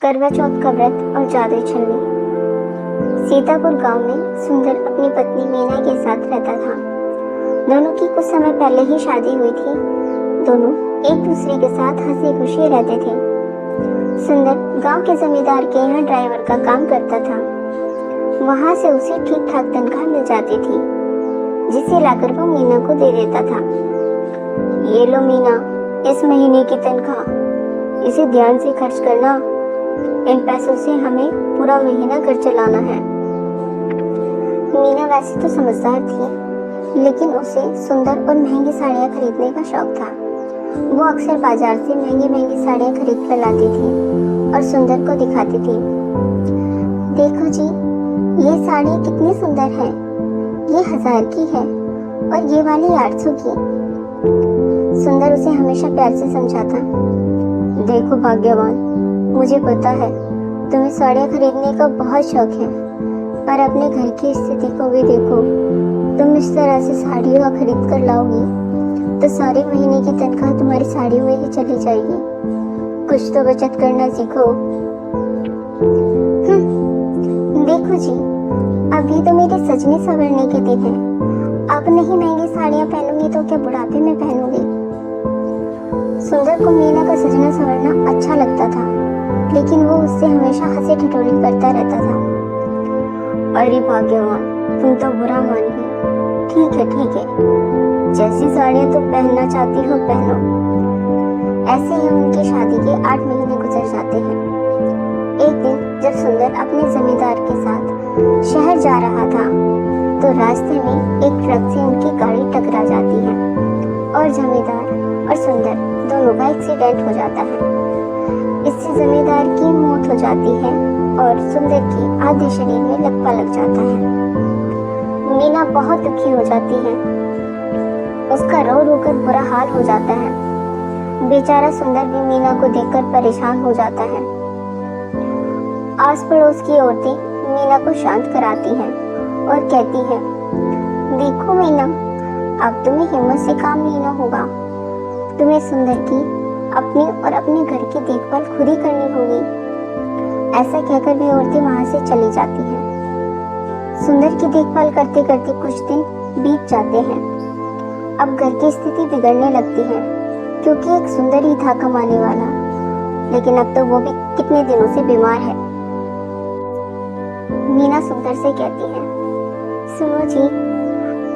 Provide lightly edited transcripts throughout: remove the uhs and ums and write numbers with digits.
करवा चौथ का व्रत और जादुई छन्नी। सीतापुर गांव में सुंदर अपनी पत्नी मीना के साथ रहता था। दोनों की कुछ समय पहले ही शादी हुई थी। दोनों एक दूसरे के साथ हंसी खुशी रहते थे। सुंदर गांव के जमींदार के यहाँ ड्राइवर का काम करता था। वहां से उसे ठीक ठाक तनख्वाह मिल जाती थी, जिसे लाकर वो मीना को दे देता था। ये लो मीना, इस महीने की तनख्वाह, इसे ध्यान से खर्च करना। इन पैसों से हमें पूरा महीना घर चलाना है। मीना वैसे तो समझदार थी, लेकिन उसे सुंदर और महंगी साड़ियाँ खरीदने का शौक था। वो अक्सर बाजार से महंगी महंगी साड़ियाँ खरीद कर लाती थी और सुंदर को दिखाती थी। देखो जी, ये साड़ी कितनी सुंदर है, ये 1000 की है और ये वाली 800 की। सुंदर उसे हमेशा प्यार से समझाता। देखो भाग्यवान, मुझे पता है तुम्हें साड़ियाँ खरीदने का बहुत शौक है, पर अपने घर की स्थिति को भी देखो। तुम इस तरह से साड़ियाँ खरीद कर लाओगी तो सारे महीने की तनख्वाह तुम्हारी साड़ियों में ही चली जाएगी। कुछ तो बचत करना सीखो। देखो जी, अभी तो मेरे सजने संवरने के दिन है। अब नहीं महंगी साड़ियाँ पहनूंगी तो क्या बुढ़ापे में पहनूंगी। सुंदर को मीना का सजना संवरना अच्छा लगता था, लेकिन वो उससे हमेशा हंसी ठिठोली करता रहता था। अरे भाग्यवान, तुम तो बुरा मान गई। ठीक है, जैसी साड़ियाँ तुम पहनना चाहती हो पहनो। ऐसे ही उनकी शादी के 8 महीने गुजर जाते हैं। एक दिन जब सुंदर अपने जमींदार के साथ शहर जा रहा था, तो रास्ते में एक ट्रक से उनकी गाड़ी टकरा जाती है और जमींदार और सुंदर दोनों का एक्सीडेंट हो जाता है। इससे जमींदार की मौत हो जाती है और सुंदर की आधे शरीर में लकवा लग जाता है। मीना बहुत दुखी हो जाती है। उसका रो रो कर बुरा हाल हो जाता है। बेचारा सुंदर भी मीना को देखकर परेशान हो जाता है। आस पड़ोस की औरतें मीना को शांत कराती हैं और कहती हैं, देखो मीना, अब तुम्हें हिम्मत से काम लेना होगा। तुम्हें सुंदर की अपनी और अपने घर की देखभाल खुद ही करनी होगी। ऐसा कहकर भी औरतें वहां से चली जाती हैं। सुंदर की देखभाल करते करते कुछ दिन बीत जाते हैं। अब घर की स्थिति बिगड़ने लगती है, क्योंकि एक सुंदर ही था कमाने वाला, लेकिन अब तो वो भी कितने दिनों से बीमार है। मीना सुंदर से कहती है, सुनो जी,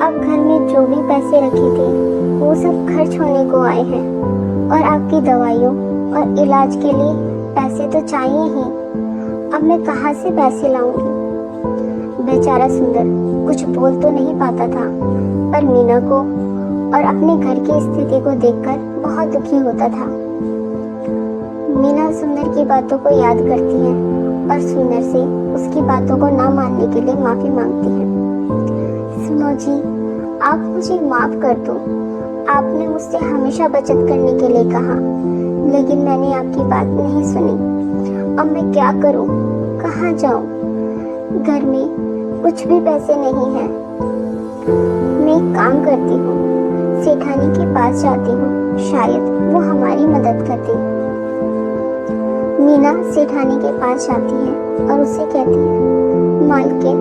अब घर में जो भी पैसे रखे थे वो सब खर्च होने को आए हैं और आपकी दवाइयों और इलाज के लिए पैसे तो चाहिए ही। अब मैं कहाँ से पैसे लाऊंगी। बेचारा सुंदर कुछ बोल तो नहीं पाता था, पर मीना को और अपने घर की स्थिति को देखकर बहुत दुखी होता था। मीना सुंदर की बातों को याद करती है और सुंदर से उसकी बातों को ना मानने के लिए माफी मांगती है। सुनो जी, आप मुझे माफ कर दो। आपने मुझसे हमेशा बचत करने के लिए कहा, लेकिन मैंने आपकी बात नहीं सुनी। अब मैं क्या करूं, कहाँ जाऊं? घर में कुछ भी पैसे नहीं हैं। मैं एक काम करती हूँ, सेठानी के पास जाती हूँ, शायद वो हमारी मदद कर दे। मीना सेठानी के पास जाती है और उससे कहती है, मालकिन,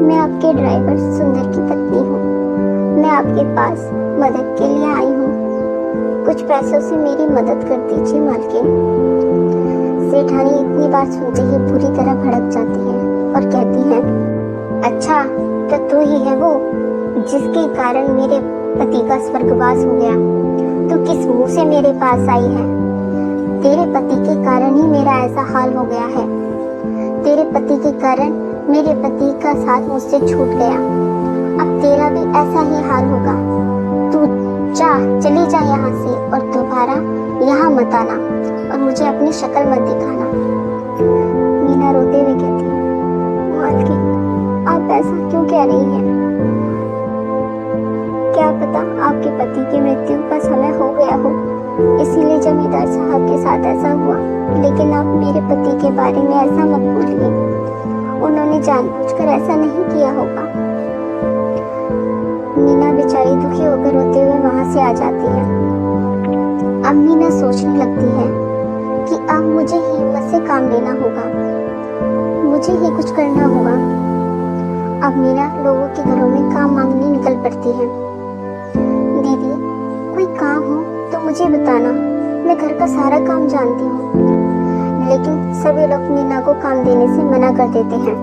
मैं आपके ड्राइवर सुंदर की पत्नी हूँ। मैं आपके पास मदद के लिए आई हूँ। कुछ पैसों से मेरी मदद कर दीजिए मालकिन। सेठानी इतनी बात सुनते ही पूरी तरह भड़क जाती है और कहती है, अच्छा, तो तू ही है वो जिसके कारण मेरे पति का स्वर्गवास हो गया। तू किस मुंह से मेरे पास आई है? तेरे पति के कारण ही मेरा ऐसा हाल हो गया है। तेरे पति के कारण मेरे पति का साथ मुझसे छूट गया। अब तेरा भी ऐसा ही हाल होगा। तू चली जा यहाँ से और दोबारा यहाँ मत आना और मुझे अपनी शक्ल मत दिखाना। मीना रोते हुए कहती है, मालकिन, आप ऐसा क्यों कह रही हैं? क्या पता आपके पति की मृत्यु का समय हो गया हो, इसीलिए जमींदार साहब के साथ ऐसा हुआ। लेकिन आप मेरे पति के बारे में ऐसा मत बोलिए। उन्होंने जानबूझकर ऐसा नहीं किया होगा। मीना बेचारी दुखी होकर रोते हुए वहां से आ जाती है। अब मीना सोचने लगती है कि अब मुझे ही हिम्मत से काम लेना होगा, मुझे ही कुछ करना होगा। अब मीना लोगों के घरों में काम मांगने निकल पड़ती है। दीदी, कोई काम हो तो मुझे बताना, मैं घर का सारा काम जानती हूँ। लेकिन सभी लोग मीना को काम देने से मना कर देते हैं,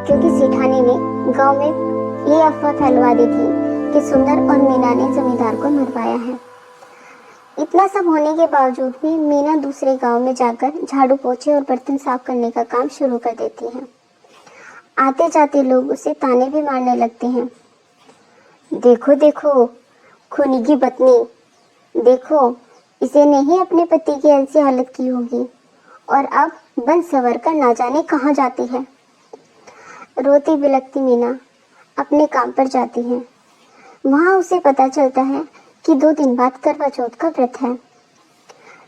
क्योंकि सेठानी ने गांव में ये अफवाह फैलवा दी थी कि सुंदर और मीना ने जमींदार को मरवाया है। इतना सब होने के बावजूद भी मीना दूसरे गांव में जाकर झाड़ू पोछे और बर्तन साफ करने का काम शुरू कर देती है। आते जाते लोग उसे ताने भी मारने लगते हैं। देखो देखो, खूनी की पत्नी, देखो इसे नहीं अपने पति की ऐसी हालत की होगी, और अब बन सवर कर ना जाने कहाँ जाती है। रोती बिलखती मीना अपने काम पर जाती है। वहाँ उसे पता चलता है कि 2 दिन बाद करवा चौथ का व्रत है।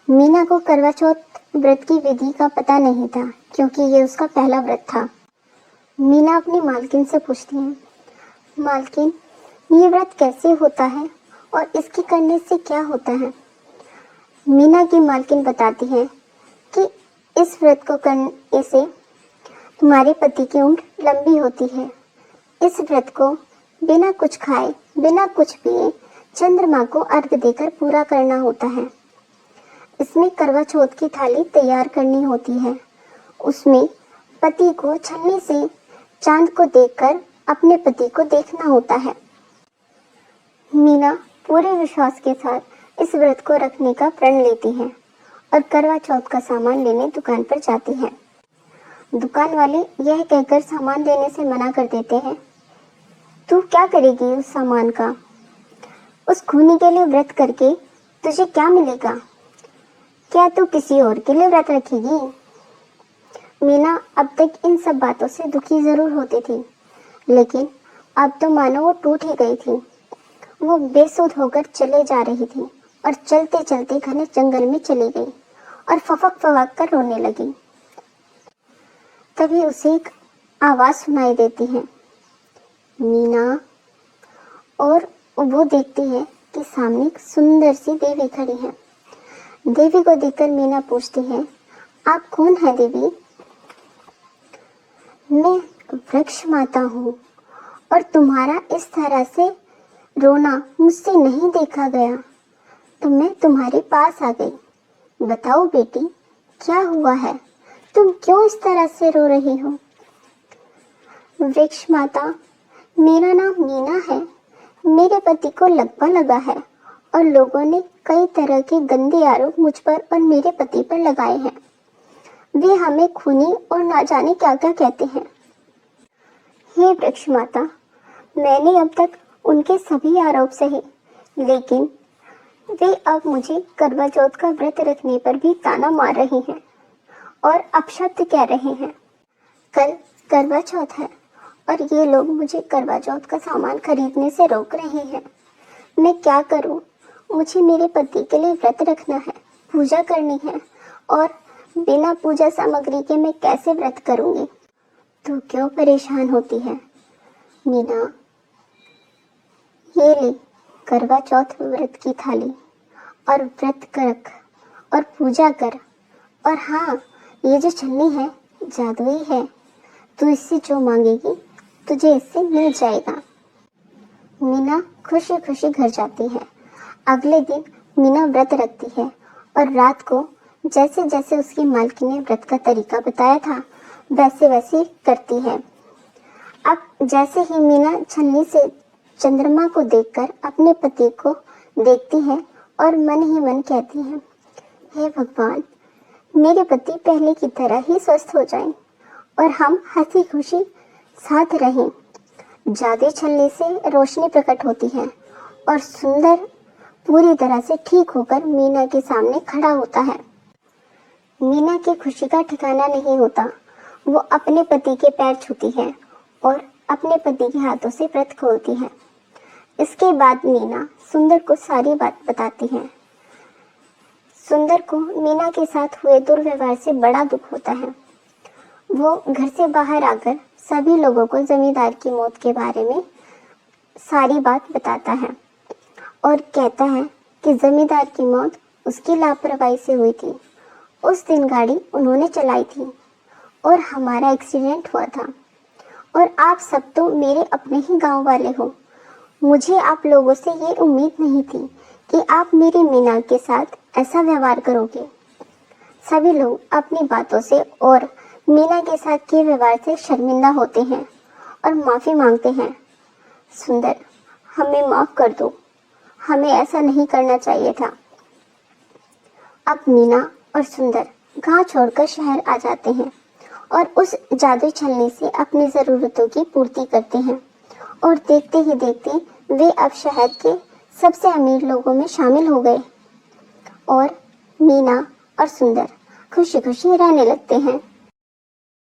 मीना को करवा चौथ व्रत की विधि का पता नहीं था, क्योंकि ये उसका पहला व्रत था। मीना अपनी मालकिन से पूछती है, मालकिन, ये व्रत कैसे होता है और इसके करने से क्या होता है? मीना की मालकिन बताती है कि इस व्रत को करने से तुम्हारे पति की उम्र लंबी होती है। इस व्रत को बिना कुछ खाए, बिना कुछ पिए चंद्रमा को अर्घ देकर पूरा करना होता है। इसमें करवा चौथ की थाली तैयार करनी होती है। उसमें पति को छन्नी से चांद को देखकर अपने पति को देखना होता है। मीना पूरे विश्वास के साथ इस व्रत को रखने का प्रण लेती है और करवा चौथ का सामान लेने दुकान पर जाती है। दुकान वाले यह कहकर सामान देने से मना कर देते हैं, तू क्या करेगी उस सामान का? उस खूनी के लिए व्रत करके तुझे क्या मिलेगा? क्या तू किसी और के लिए व्रत रखेगी? मीना अब तक इन सब बातों से दुखी जरूर होती थी, लेकिन अब तो मानो वो टूट ही गई थी। वो बेसुध होकर चले जा रही थी और चलते चलते घने जंगल में चली गई और फफक फवाक कर रोने लगी। तभी उसे एक आवाज सुनाई देती है, मीना। और वो देखती है कि सामने एक सुंदर सी देवी खड़ी है। देवी को देखकर मीना पूछती है, आप कौन है देवी? मैं वृक्ष माता हूँ, और तुम्हारा इस तरह से रोना मुझसे नहीं देखा गया, तो मैं तुम्हारे पास आ गई। बताओ बेटी, क्या हुआ है? तुम क्यों इस तरह से रो रही हो? वृक्ष माता, मेरा नाम मीना है। मेरे पति को लगवा लगा है और लोगों ने कई तरह के गंदे आरोप मुझ पर और मेरे पति पर लगाए हैं। वे हमें खूनी और ना जाने क्या क्या कहते हैं। हे वृक्ष माता, मैंने अब तक उनके सभी आरोप सहे, लेकिन वे अब मुझे करवा चौथ का व्रत रखने पर भी ताना मार रही हैं और अपशब्द कह रहे हैं। कल करवा चौथ है और ये लोग मुझे करवा चौथ का सामान खरीदने से रोक रहे हैं। मैं क्या करूं? मुझे मेरे पति के लिए व्रत रखना है, पूजा करनी है, और बिना पूजा सामग्री के मैं कैसे व्रत करूंगी? तो क्यों परेशान होती है मीना? ये ले करवा चौथ व्रत की थाली और व्रत कर और पूजा कर। और हाँ, ये जो छन्नी है जादुई है, तू इससे जो मांगेगी तुझे इससे मिल जाएगा। मीना खुशी खुशी घर जाती है। अगले दिन मीना व्रत रखती है और रात को जैसे जैसे उसकी मालकिन ने व्रत का तरीका बताया था वैसे वैसे करती है। अब जैसे ही मीना छन्नी से चंद्रमा को देखकर अपने पति को देखती है और मन ही मन कहती है, हे भगवान, मेरे पति पहले की तरह ही स्वस्थ हो जाएं और हम हंसी खुशी साथ रहें। जादुई छल्ले से रोशनी प्रकट होती है और सुंदर पूरी तरह से ठीक होकर मीना के सामने खड़ा होता है। मीना की खुशी का ठिकाना नहीं होता। वो अपने पति के पैर छूती है और अपने पति के हाथों से व्रत खोलती है। इसके बाद मीना सुंदर को सारी बात बताती है। सुंदर को मीना के साथ हुए दुर्व्यवहार से बड़ा दुख होता है। वो घर से बाहर आकर सभी लोगों को जमींदार की मौत के बारे में सारी बात बताता है और कहता है कि जमींदार की मौत उसकी लापरवाही से हुई थी उस दिन गाड़ी उन्होंने चलाई थी और हमारा एक्सीडेंट हुआ था। और आप सब तो मेरे अपने ही गांव वाले हो। मुझे आप लोगों से ये उम्मीद नहीं थी कि आप मेरी मीना के साथ ऐसा व्यवहार करोगे। सभी लोग अपनी बातों से और मीना के साथ के व्यवहार से शर्मिंदा होते हैं और माफ़ी मांगते हैं। सुंदर, हमें माफ़ कर दो, हमें ऐसा नहीं करना चाहिए था। अब मीना और सुंदर गांव छोड़कर शहर आ जाते हैं और उस जादू छलनी से अपनी ज़रूरतों की पूर्ति करते हैं। और देखते ही देखते वे अब शहर के सबसे अमीर लोगों में शामिल हो गए और मीना और सुंदर खुशी खुशी रहने लगते हैं।